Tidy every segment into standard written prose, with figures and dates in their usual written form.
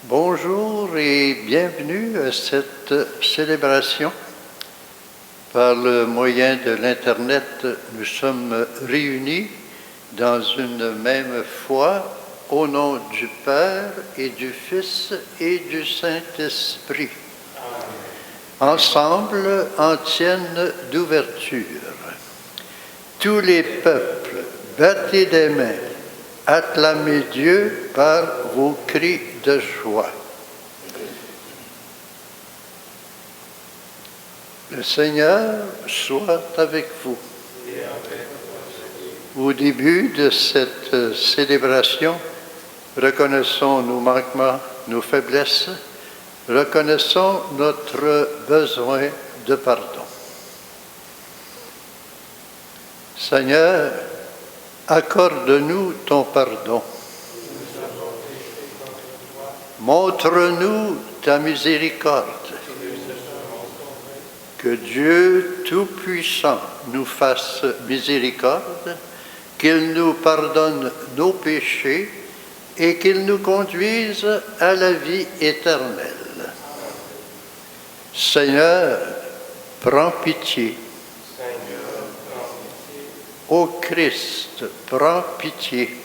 Bonjour et bienvenue à cette célébration. Par le moyen de l'Internet, nous sommes réunis dans une même foi au nom du Père et du Fils et du Saint-Esprit. Ensemble, antienne d'ouverture. Tous les peuples, battez des mains, acclamez Dieu par vos cris de joie. Le Seigneur soit avec vous. Au début de cette célébration, reconnaissons nos manquements, nos faiblesses, reconnaissons notre besoin de pardon. Seigneur, accorde-nous ton pardon. Montre-nous ta miséricorde. Que Dieu Tout-Puissant nous fasse miséricorde, qu'il nous pardonne nos péchés et qu'il nous conduise à la vie éternelle. Seigneur, prends pitié. Ô Christ, prends pitié.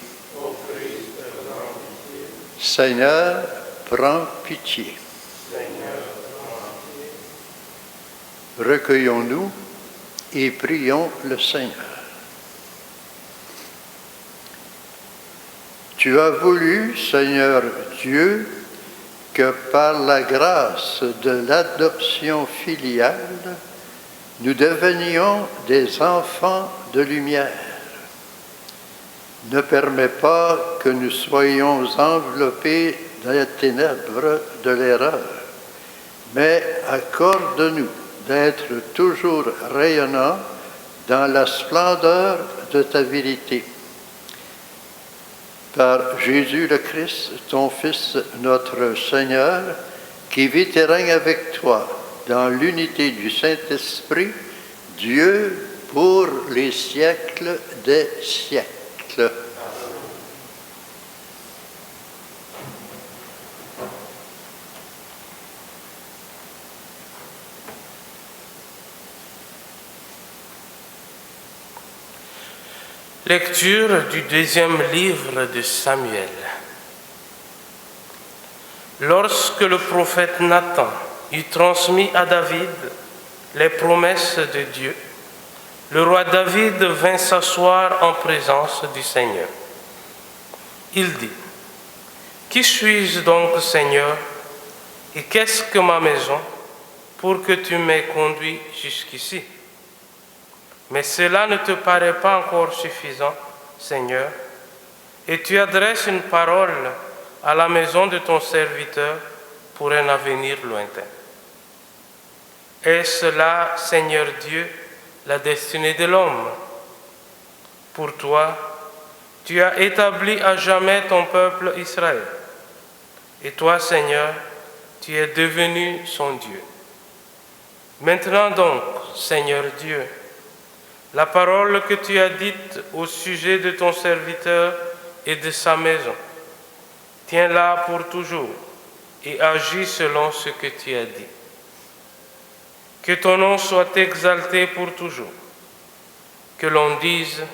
Seigneur, prends pitié. Recueillons-nous et prions le Seigneur. Tu as voulu, Seigneur Dieu, que par la grâce de l'adoption filiale, nous devenions des enfants de lumière. Ne permets pas que nous soyons enveloppés dans les ténèbres de l'erreur, mais accorde-nous d'être toujours rayonnants dans la splendeur de ta vérité. Par Jésus le Christ, ton Fils, notre Seigneur, qui vit et règne avec toi dans l'unité du Saint-Esprit, Dieu pour les siècles des siècles. Lecture du deuxième livre de Samuel. Lorsque le prophète Nathan eut transmis à David les promesses de Dieu, le roi David vint s'asseoir en présence du Seigneur. Il dit : « Qui suis-je donc, Seigneur, et qu'est-ce que ma maison pour que tu m'aies conduit jusqu'ici ? Mais cela ne te paraît pas encore suffisant, Seigneur, et tu adresses une parole à la maison de ton serviteur pour un avenir lointain. Est-ce là, Seigneur Dieu, la destinée de l'homme ? Pour toi, tu as établi à jamais ton peuple Israël, et toi, Seigneur, tu es devenu son Dieu. Maintenant donc, Seigneur Dieu, la parole que tu as dite au sujet de ton serviteur et de sa maison, tiens-la pour toujours et agis selon ce que tu as dit. Que ton nom soit exalté pour toujours. Que l'on dise,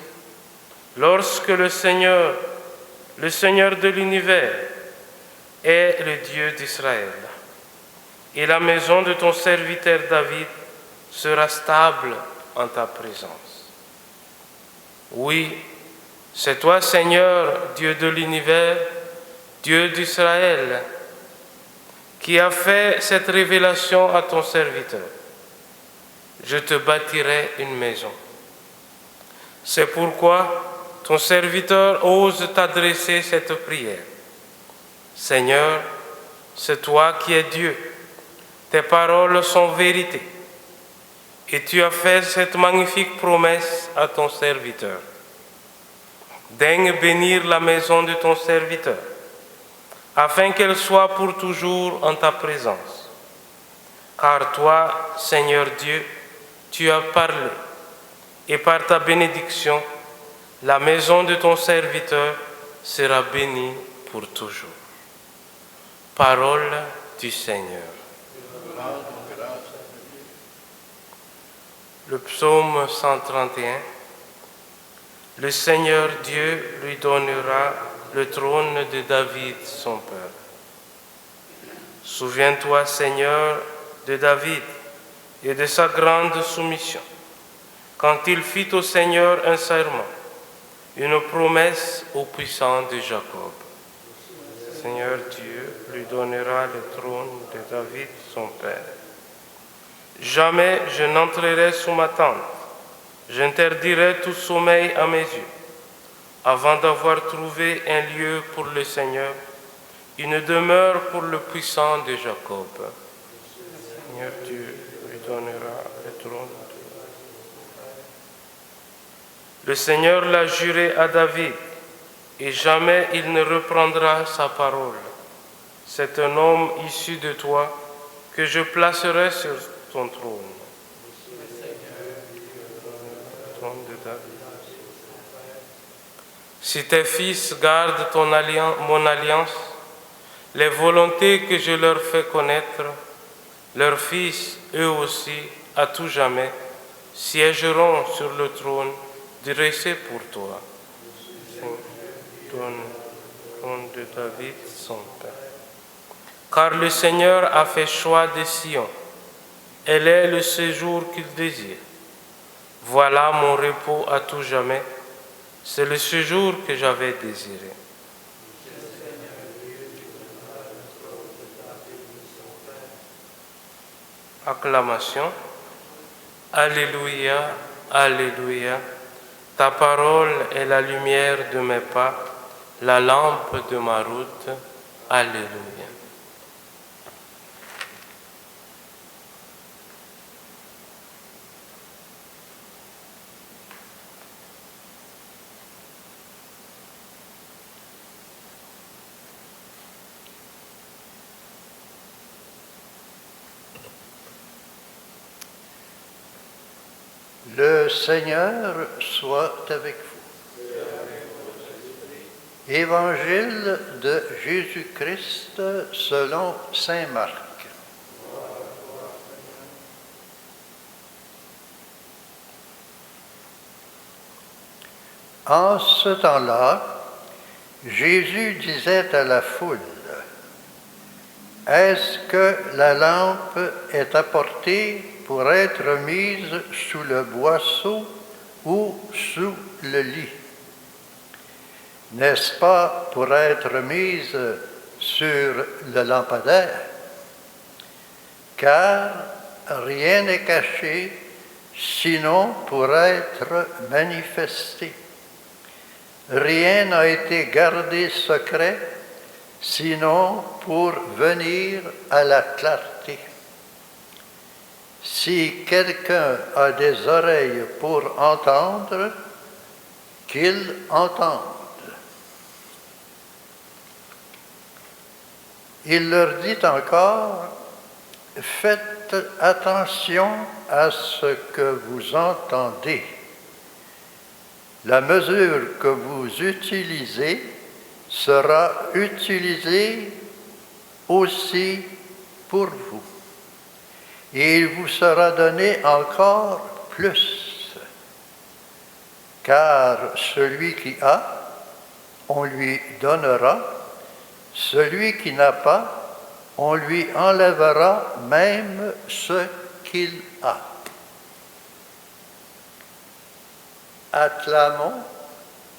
lorsque le Seigneur de l'univers, est le Dieu d'Israël, et la maison de ton serviteur David sera stable en ta présence. Oui, c'est toi, Seigneur, Dieu de l'univers, Dieu d'Israël, qui a fait cette révélation à ton serviteur. Je te bâtirai une maison. C'est pourquoi ton serviteur ose t'adresser cette prière. Seigneur, c'est toi qui es Dieu. Tes paroles sont vérité. Et tu as fait cette magnifique promesse à ton serviteur. Daigne bénir la maison de ton serviteur, afin qu'elle soit pour toujours en ta présence. Car toi, Seigneur Dieu, tu as parlé, et par ta bénédiction, la maison de ton serviteur sera bénie pour toujours. Parole du Seigneur. Le psaume 131. Le Seigneur Dieu lui donnera le trône de David, son père. Souviens-toi, Seigneur, de David et de sa grande soumission, quand il fit au Seigneur un serment, une promesse au puissant de Jacob. Le Seigneur Dieu lui donnera le trône de David, son père. Jamais je n'entrerai sous ma tente, j'interdirai tout sommeil à mes yeux, avant d'avoir trouvé un lieu pour le Seigneur, une demeure pour le puissant de Jacob. Le Seigneur Dieu lui donnera le trône. Le Seigneur l'a juré à David, et jamais il ne reprendra sa parole. C'est un homme issu de toi que je placerai sur ton trône. Le trône de David. Si tes fils gardent mon alliance, les volontés que je leur fais connaître, leurs fils, eux aussi, à tout jamais, siégeront sur le trône dressé pour toi. Donne le trône de David, son père. Car le Seigneur a fait choix de Sion. Elle est le séjour qu'il désire. Voilà mon repos à tout jamais. C'est le séjour que j'avais désiré. Acclamation. Alléluia, Alléluia. Ta parole est la lumière de mes pas, la lampe de ma route. Alléluia. Le Seigneur soit avec vous. Évangile de Jésus-Christ selon saint Marc. En ce temps-là, Jésus disait à la foule, « Est-ce que la lampe est apportée pour être mise sous le boisseau ou sous le lit? N'est-ce pas pour être mise sur le lampadaire? Car rien n'est caché, sinon pour être manifesté. Rien n'a été gardé secret, sinon pour venir à la clarté. Si quelqu'un a des oreilles pour entendre, qu'il entende. » Il leur dit encore, « Faites attention à ce que vous entendez. La mesure que vous utilisez sera utilisée aussi pour vous. Et il vous sera donné encore plus. Car celui qui a, on lui donnera. Celui qui n'a pas, on lui enlèvera même ce qu'il a. » Acclamons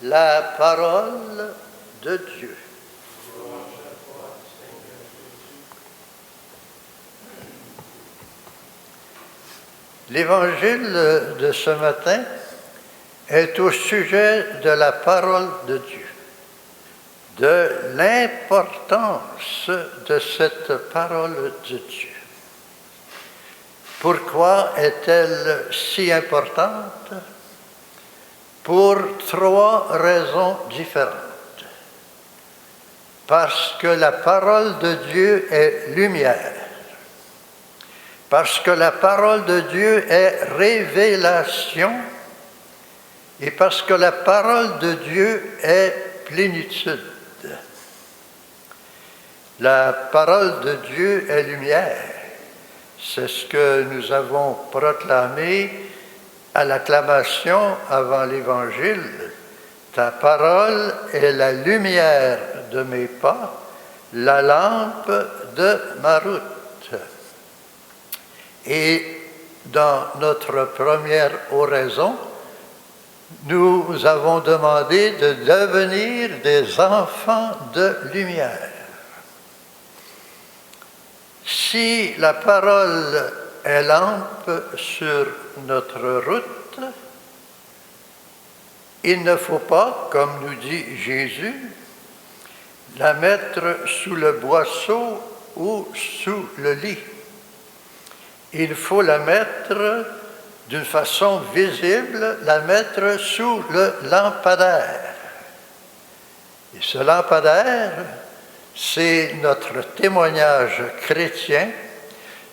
la parole de Dieu. L'évangile de ce matin est au sujet de la parole de Dieu, de l'importance de cette parole de Dieu. Pourquoi est-elle si importante? Pour trois raisons différentes. Parce que la parole de Dieu est lumière. Parce que la parole de Dieu est révélation. Et parce que la parole de Dieu est plénitude. La parole de Dieu est lumière. C'est ce que nous avons proclamé à l'acclamation avant l'Évangile. Ta parole est la lumière de mes pas, la lampe de ma route. Et dans notre première oraison, nous avons demandé de devenir des enfants de lumière. Si la parole est lampe sur notre route, il ne faut pas, comme nous dit Jésus, la mettre sous le boisseau ou sous le lit. Il faut la mettre d'une façon visible, la mettre sous le lampadaire. Et ce lampadaire, c'est notre témoignage chrétien,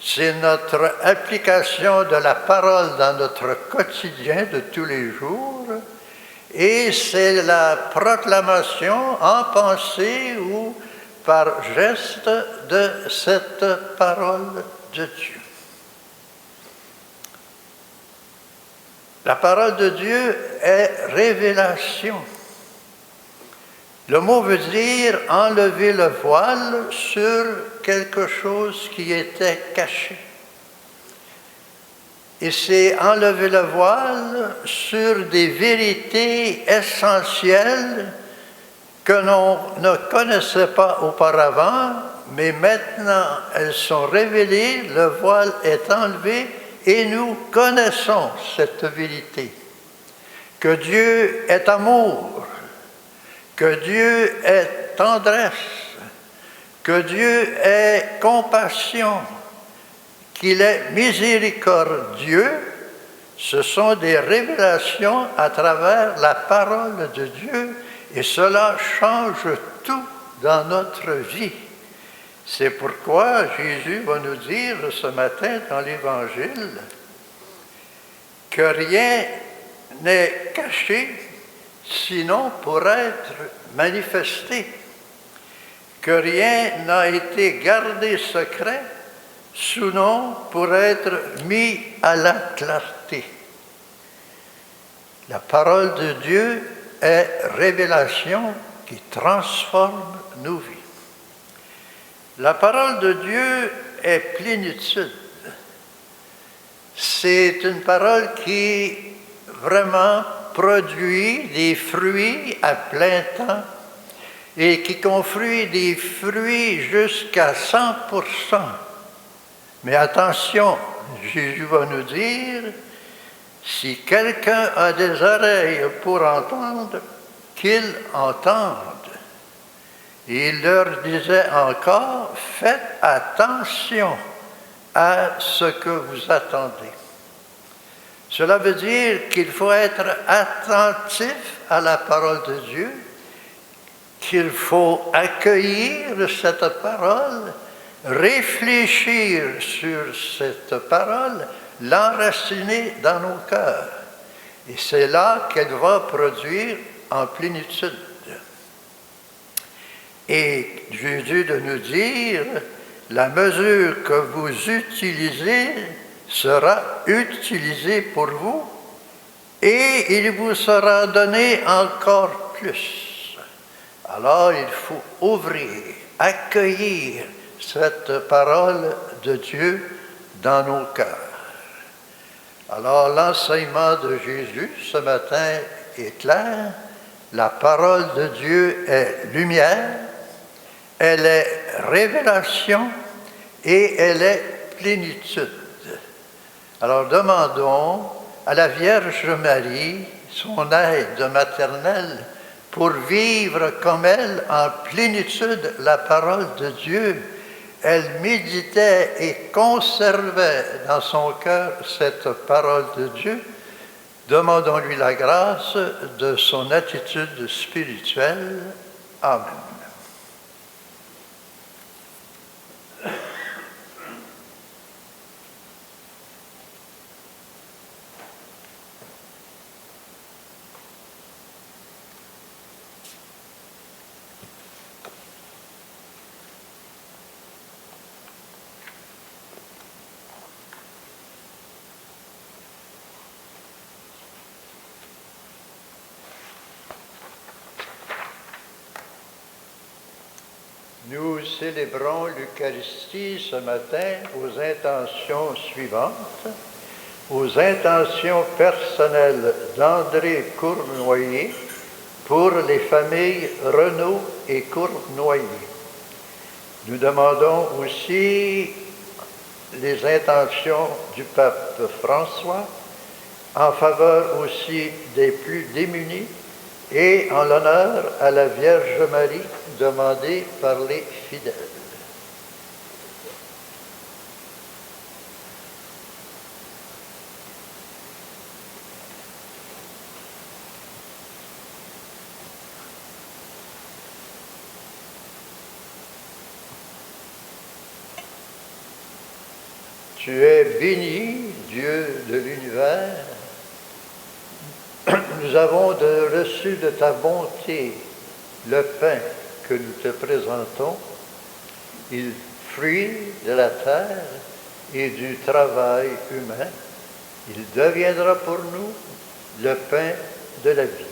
c'est notre application de la parole dans notre quotidien de tous les jours, et c'est la proclamation en pensée ou par geste de cette parole de Dieu. La parole de Dieu est révélation. Le mot veut dire enlever le voile sur quelque chose qui était caché. Et c'est enlever le voile sur des vérités essentielles que l'on ne connaissait pas auparavant, mais maintenant elles sont révélées, le voile est enlevé et nous connaissons cette vérité. Que Dieu est amour, que Dieu est tendresse, que Dieu est compassion, qu'il est miséricordieux, ce sont des révélations à travers la parole de Dieu et cela change tout dans notre vie. C'est pourquoi Jésus va nous dire ce matin dans l'Évangile que rien n'est caché sinon pour être manifesté, que rien n'a été gardé secret sinon pour être mis à la clarté. La parole de Dieu est révélation qui transforme nos vies. La parole de Dieu est plénitude. C'est une parole qui vraiment produit des fruits à plein temps et qui confrie des fruits jusqu'à 100%. Mais attention, Jésus va nous dire, si quelqu'un a des oreilles pour entendre, qu'il entende. Et il leur disait encore, faites attention à ce que vous attendez. Cela veut dire qu'il faut être attentif à la parole de Dieu, qu'il faut accueillir cette parole, réfléchir sur cette parole, l'enraciner dans nos cœurs. Et c'est là qu'elle va produire en plénitude. Et Jésus de nous dire, la mesure que vous utilisez sera utilisée pour vous et il vous sera donné encore plus. Alors il faut ouvrir, accueillir cette parole de Dieu dans nos cœurs. Alors l'enseignement de Jésus ce matin est clair. La parole de Dieu est lumière, elle est révélation et elle est plénitude. Alors demandons à la Vierge Marie son aide maternelle pour vivre comme elle en plénitude la parole de Dieu. Elle méditait et conservait dans son cœur cette parole de Dieu. Demandons-lui la grâce de son attitude spirituelle. Amen. Nous célébrons l'Eucharistie ce matin aux intentions suivantes. Aux intentions personnelles d'André Cournoyer pour les familles Renaud et Cournoyer. Nous demandons aussi les intentions du pape François en faveur aussi des plus démunis et en l'honneur à la Vierge Marie demandée par les fidèles. Tu es béni, Dieu de l'univers. Nous avons reçu de ta bonté le pain que nous te présentons, il fruit de la terre et du travail humain. Il deviendra pour nous le pain de la vie.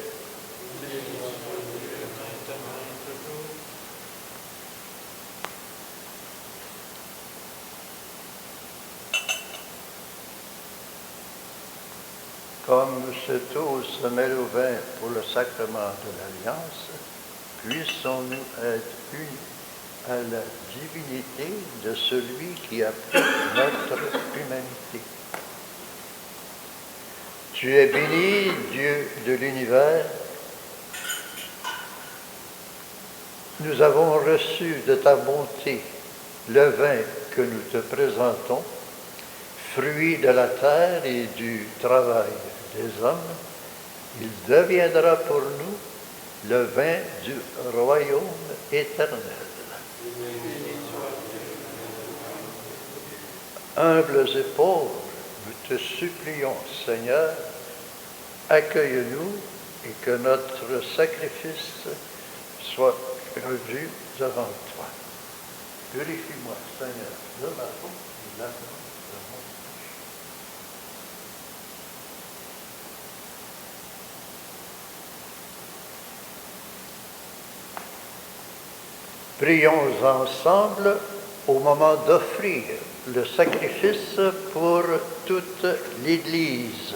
Comme cette eau se mêle au vin pour le sacrement de l'Alliance, puissons-nous être unis à la divinité de celui qui a pris notre humanité. Tu es béni, Dieu de l'univers. Nous avons reçu de ta bonté le vin que nous te présentons, fruit de la terre et du travail des hommes. Il deviendra pour nous le vin du royaume éternel. Humbles et pauvres, nous te supplions, Seigneur, accueille-nous et que notre sacrifice soit revu devant toi. Purifie-moi, Seigneur, de ma faute et lave-moi de mon péché. Prions ensemble au moment d'offrir le sacrifice pour toute l'Église.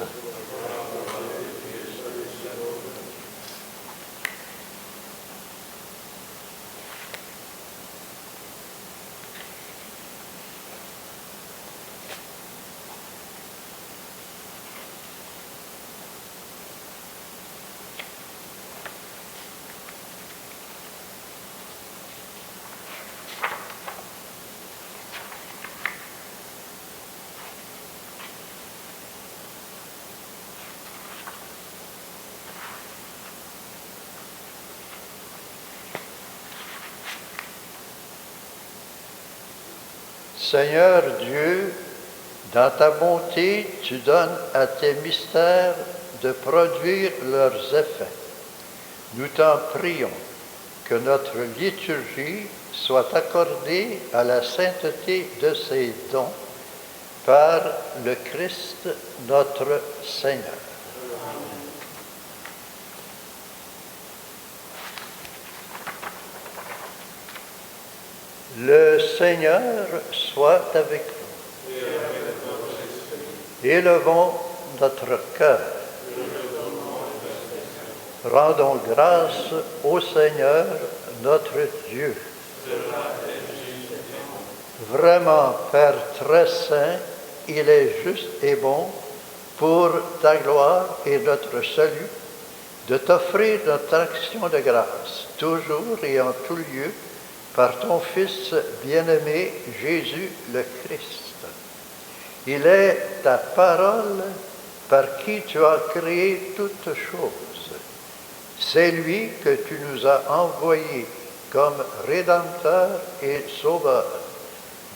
Seigneur Dieu, dans ta bonté, tu donnes à tes mystères de produire leurs effets. Nous t'en prions que notre liturgie soit accordée à la sainteté de ses dons par le Christ notre Seigneur. Le Seigneur soit avec vous. Élevons notre cœur. Rendons grâce au Seigneur notre Dieu. Vraiment, Père très saint, il est juste et bon pour ta gloire et notre salut de t'offrir notre action de grâce, toujours et en tout lieu, par ton Fils bien-aimé, Jésus le Christ. Il est ta parole par qui tu as créé toutes choses. C'est lui que tu nous as envoyé comme Rédempteur et Sauveur,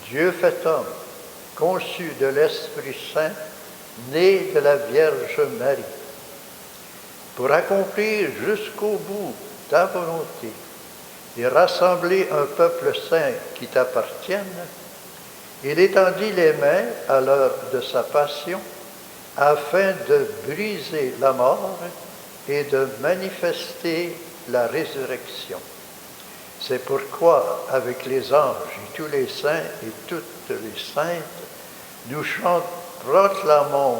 Dieu fait homme, conçu de l'Esprit Saint, né de la Vierge Marie, pour accomplir jusqu'au bout ta volonté et rassembler un peuple saint qui t'appartienne, il étendit les mains à l'heure de sa passion afin de briser la mort et de manifester la résurrection. C'est pourquoi, avec les anges et tous les saints et toutes les saintes, nous proclamons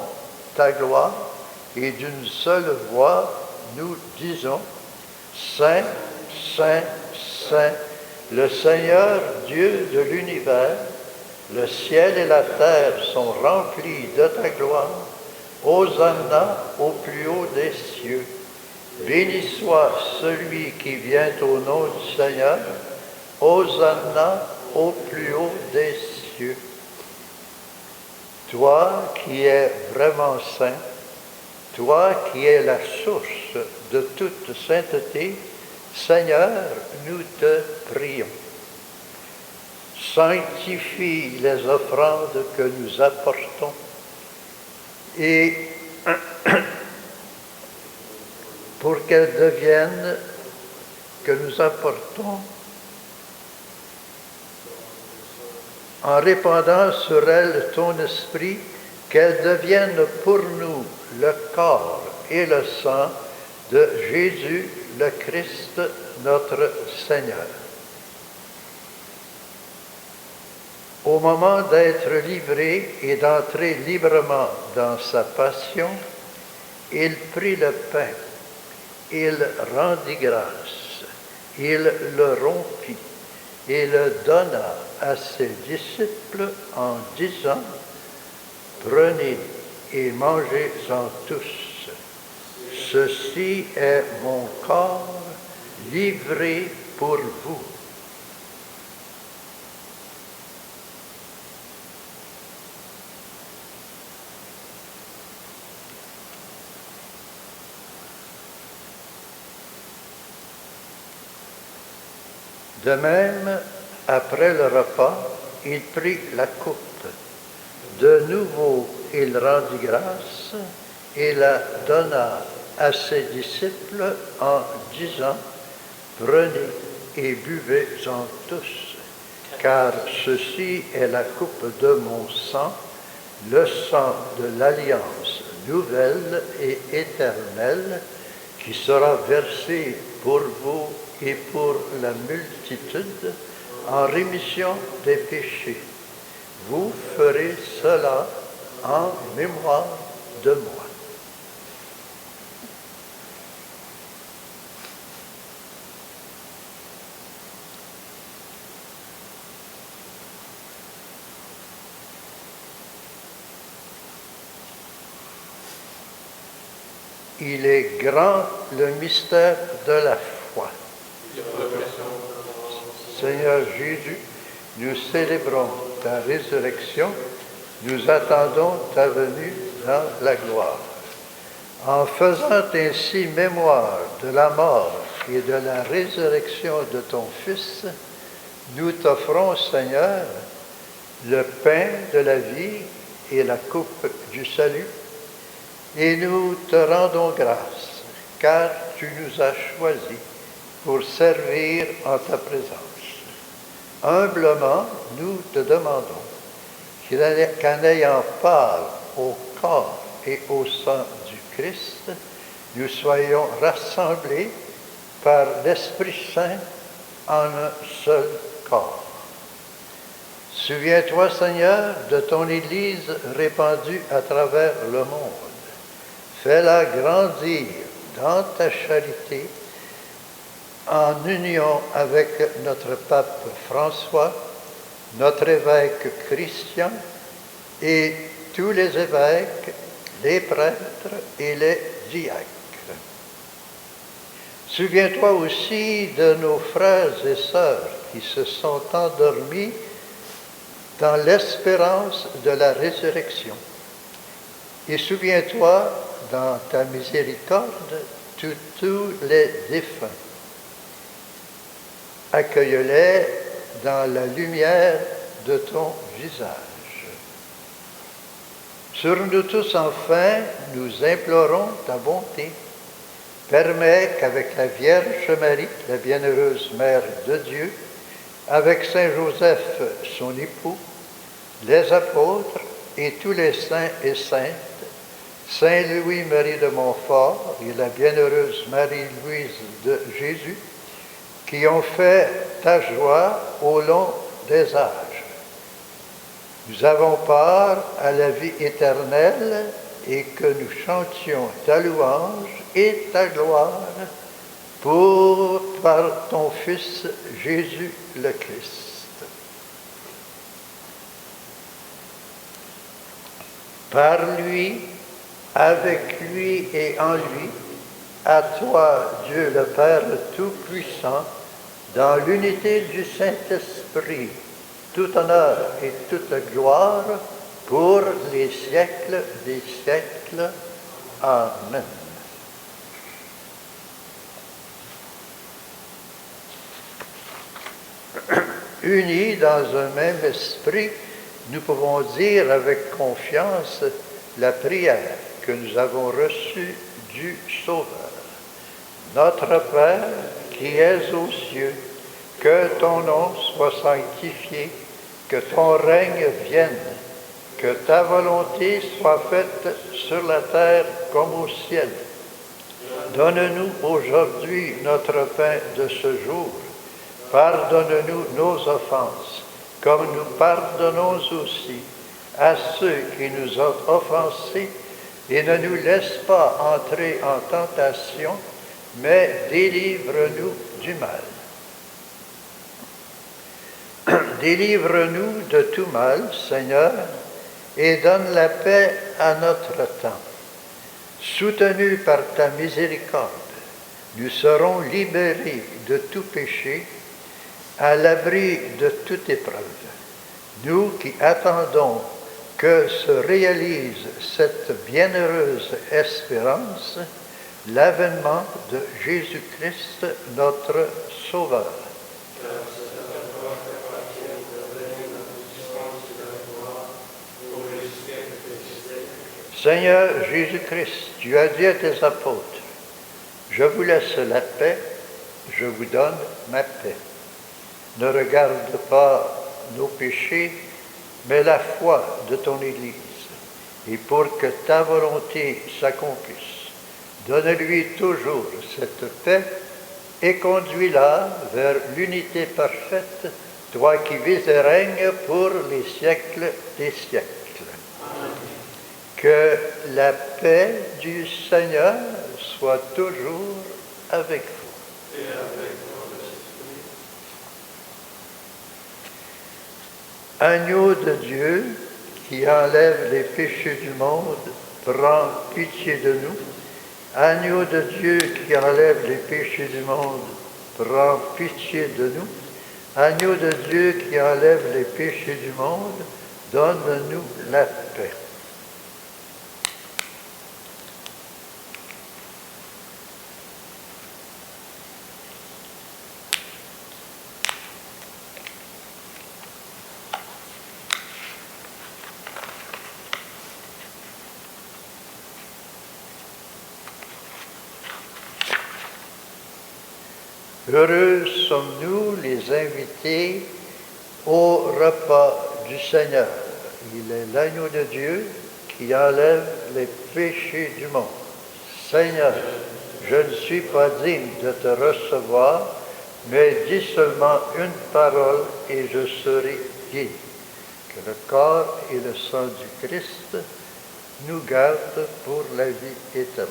ta gloire et d'une seule voix, nous disons, Saint, Saint, Saint, le Seigneur Dieu de l'univers, le ciel et la terre sont remplis de ta gloire. Hosanna au plus haut des cieux. Béni soit celui qui vient au nom du Seigneur. Hosanna au plus haut des cieux. Toi qui es vraiment saint, toi qui es la source de toute sainteté, Seigneur, nous te prions. Sanctifie les offrandes que nous apportons et pour qu'elles deviennent, que nous apportons, en répandant sur elles ton esprit, qu'elles deviennent pour nous le corps et le sang de Jésus le Christ, notre Seigneur. Au moment d'être livré et d'entrer librement dans sa passion, il prit le pain, il rendit grâce, il le rompit et le donna à ses disciples en disant, « Prenez et mangez-en tous. Ceci est mon corps livré pour vous. » De même, après le repas, il prit la coupe. De nouveau, il rendit grâce et la donna à ses disciples en disant, « Prenez et buvez-en tous, car ceci est la coupe de mon sang, le sang de l'alliance nouvelle et éternelle, qui sera versé pour vous et pour la multitude en rémission des péchés. Vous ferez cela en mémoire de moi. » Il est grand le mystère de la foi. Seigneur Jésus, nous célébrons ta résurrection, nous attendons ta venue dans la gloire. En faisant ainsi mémoire de la mort et de la résurrection de ton Fils, nous t'offrons, Seigneur, le pain de la vie et la coupe du salut, et nous te rendons grâce, car tu nous as choisis pour servir en ta présence. Humblement, nous te demandons qu'en ayant part au corps et au sang du Christ, nous soyons rassemblés par l'Esprit Saint en un seul corps. Souviens-toi, Seigneur, de ton Église répandue à travers le monde. Fais-la grandir dans ta charité, en union avec notre pape François, notre évêque Christian et tous les évêques, les prêtres et les diacres. Souviens-toi aussi de nos frères et sœurs qui se sont endormis dans l'espérance de la résurrection. Et souviens-toi, dans ta miséricorde, tous les défunts. Accueille-les dans la lumière de ton visage. Sur nous tous, enfin, nous implorons ta bonté. Permets qu'avec la Vierge Marie, la bienheureuse Mère de Dieu, avec Saint Joseph, son époux, les apôtres et tous les saints et saintes, Saint Louis-Marie de Montfort et la bienheureuse Marie-Louise de Jésus, qui ont fait ta joie au long des âges. Nous avons part à la vie éternelle et que nous chantions ta louange et ta gloire par ton Fils Jésus le Christ. Par lui, avec lui et en lui, à toi, Dieu le Père Tout-Puissant, dans l'unité du Saint-Esprit, tout honneur et toute gloire pour les siècles des siècles. Amen. Unis dans un même esprit, nous pouvons dire avec confiance la prière que nous avons reçue du Sauveur. Notre Père qui es aux cieux, que ton nom soit sanctifié, que ton règne vienne, que ta volonté soit faite sur la terre comme au ciel. Donne-nous aujourd'hui notre pain de ce jour. Pardonne-nous nos offenses, comme nous pardonnons aussi à ceux qui nous ont offensés, et ne nous laisse pas entrer en tentation, mais délivre-nous du mal. Délivre-nous de tout mal, Seigneur, et donne la paix à notre temps. Soutenus par ta miséricorde, nous serons libérés de tout péché, à l'abri de toute épreuve. Nous qui attendons que se réalise cette bienheureuse espérance, l'avènement de Jésus-Christ, notre Sauveur. Seigneur Jésus-Christ, tu as dit à tes apôtres, « Je vous laisse la paix, je vous donne ma paix. Ne regarde pas nos péchés, mais la foi de ton Église. Et pour que ta volonté s'accomplisse, donne-lui toujours cette paix et conduis-la vers l'unité parfaite, toi qui vis et règnes pour les siècles des siècles. Que la paix du Seigneur soit toujours avec vous. Et avec votre esprit. Agneau de Dieu, qui enlève les péchés du monde, prends pitié de nous. Agneau de Dieu, qui enlève les péchés du monde, prends pitié de nous. Agneau de Dieu, qui enlève les péchés du monde, donne-nous la paix. Heureux sommes-nous les invités au repas du Seigneur. Il est l'agneau de Dieu qui enlève les péchés du monde. Seigneur, je ne suis pas digne de te recevoir, mais dis seulement une parole et je serai guéri. Que le corps et le sang du Christ nous gardent pour la vie éternelle.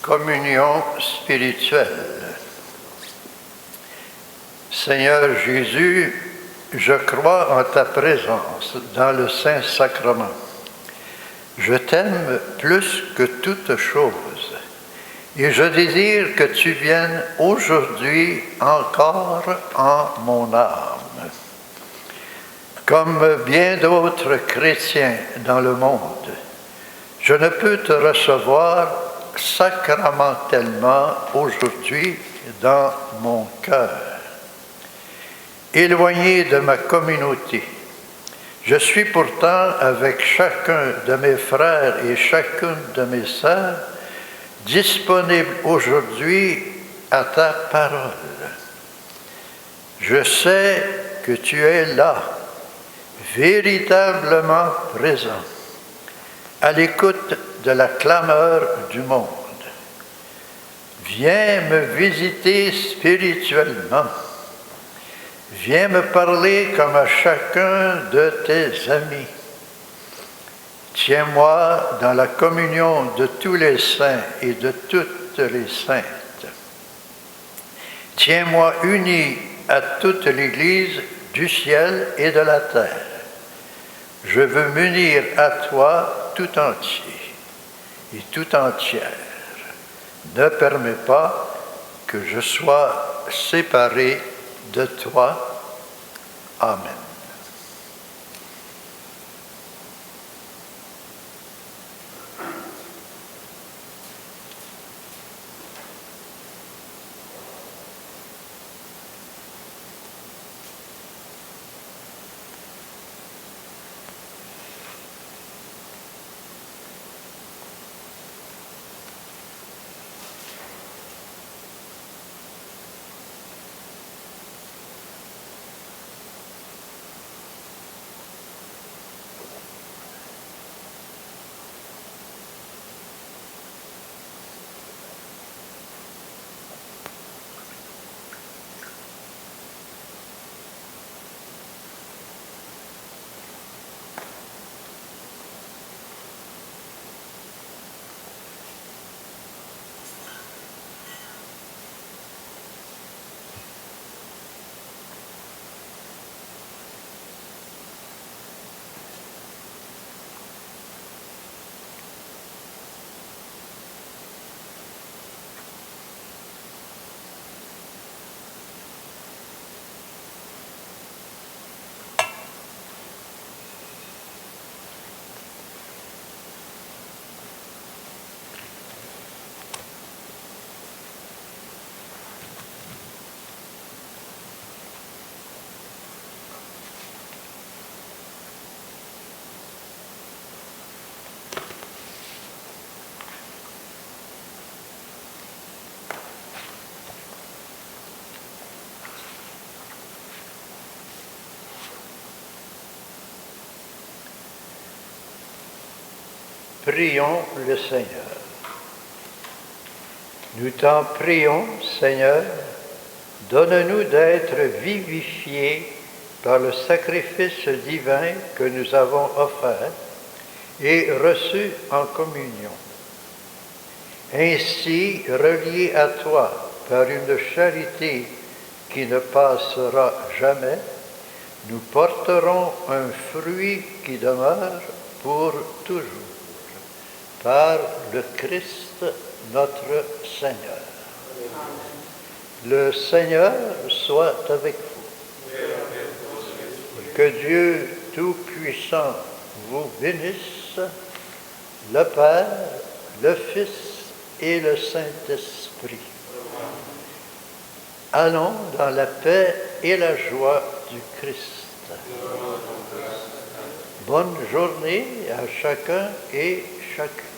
Communion spirituelle. Seigneur Jésus, je crois en ta présence dans le Saint-Sacrement. Je t'aime plus que toute chose et je désire que tu viennes aujourd'hui encore en mon âme. Comme bien d'autres chrétiens dans le monde, je ne peux te recevoir sacramentellement aujourd'hui dans mon cœur. Éloigné de ma communauté, je suis pourtant avec chacun de mes frères et chacune de mes sœurs disponible aujourd'hui à ta parole. Je sais que tu es là, véritablement présent, à l'écoute de la clameur du monde. Viens me visiter spirituellement. Viens me parler comme à chacun de tes amis. Tiens-moi dans la communion de tous les saints et de toutes les saintes. Tiens-moi uni à toute l'Église du ciel et de la terre. Je veux m'unir à toi tout entier et tout entière. Ne permets pas que je sois séparé de toi. Amen. Prions le Seigneur. Nous t'en prions, Seigneur, donne-nous d'être vivifiés par le sacrifice divin que nous avons offert et reçu en communion. Ainsi, reliés à toi par une charité qui ne passera jamais, nous porterons un fruit qui demeure pour toujours. Par le Christ notre Seigneur. Le Seigneur soit avec vous. Que Dieu Tout-Puissant vous bénisse, le Père, le Fils et le Saint-Esprit. Allons dans la paix et la joie du Christ. Bonne journée à chacun et chacune.